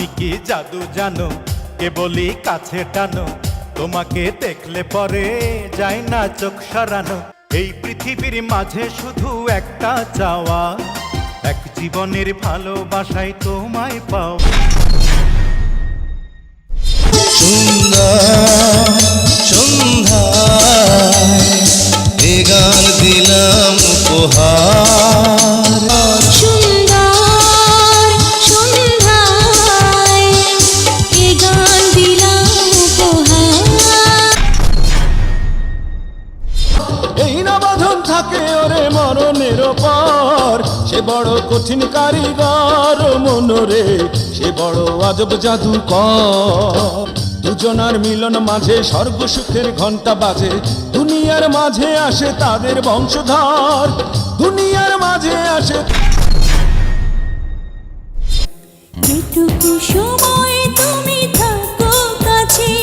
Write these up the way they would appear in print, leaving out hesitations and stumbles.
তুমি কি জাদু জানো, কে বলি কাছে টানো, তোমাকে দেখলে পরে যায় না চোখ সরানো। এই পৃথিবীর মাঝে শুধু একটা চাওয়া, এক জীবনের ভালোবাসায় তোমায় পাও। সন্ধ্যায় এ গান দিলাম উপহার। সুন্দর সন্ধ্যায় এ গান দিলাম উপহার। এই না বাঁধন থাকে ওরে মরণের পর, সে বড় কঠিন কারিগর মনরে, সে বড় আজব জাদুকর। দুজনার মিলন মাঝে স্বর্গ সুখের ঘন্টা বাজে, দুনিয়ার মাঝে আসে তাদের বংশধর, দুনিয়ার মাঝে আসে। যেটুকু সময় তুমি থাকো কাছে,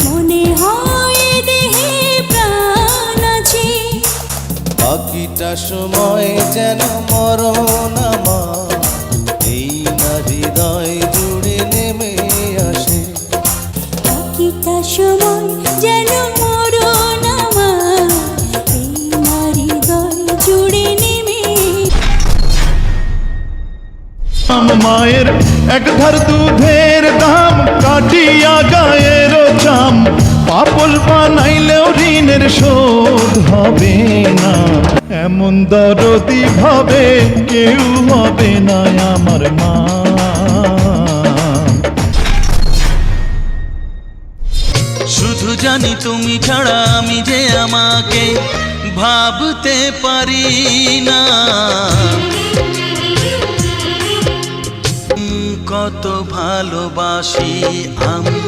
মনে হয় দেহে প্রাণ আছে। বাকিটা সময় যেন মরণ আমার, এই না হৃদয় জুড়ে নেমে আসে। বাকিটা সময় যেন মরণ আমার, এই না হৃদয় জুড়ে নেমে। মায়ের এক ধার দুধের দাম, কাটিয়া গায়ের চাম, পাপল বানাইলেও ঋণের শোধ হবে না। এমন দরদি ভাবে কেউ হবে না আমার মা। শুধু জানি তুমি ছাড়া আমি যে আমাকে ভাবতে পারি না। কত ভালোবাসি আমি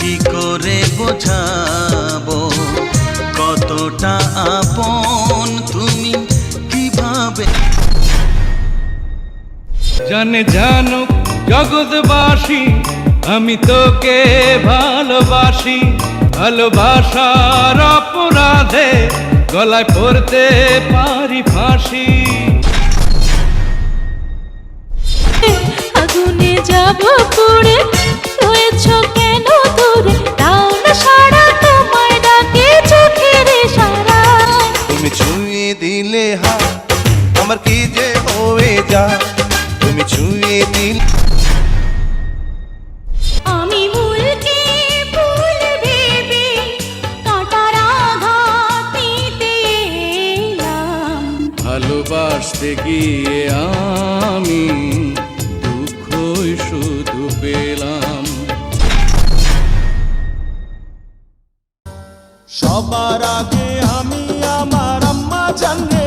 কি করে বোঝাবো, কতটা আপন তুমি কিভাবে। জানে জানুক জগৎবাসী আমি তোকে ভালোবাসি, ভালোবাসার অপরাধে গলায় পড়তে পারি ফাঁসি। আগুনে যাব পুড়ে, রয়েছ কেন দূরে, দাও না সারা তোমায় ডাকে চোখের সারা। তুমি ছুঁয়ে দিলে হাত আমার কি যে হয়ে যায়, তুমি ছুঁয়ে দিলে। আমি ভুলকে ভুল ভেবে কাঁটার আঘাত নিতে এলাম। ভালোবাসতে গিয়ে আমি দুঃখই শুধু পেলাম। সবার আগে আমি আমার আম্মা জানে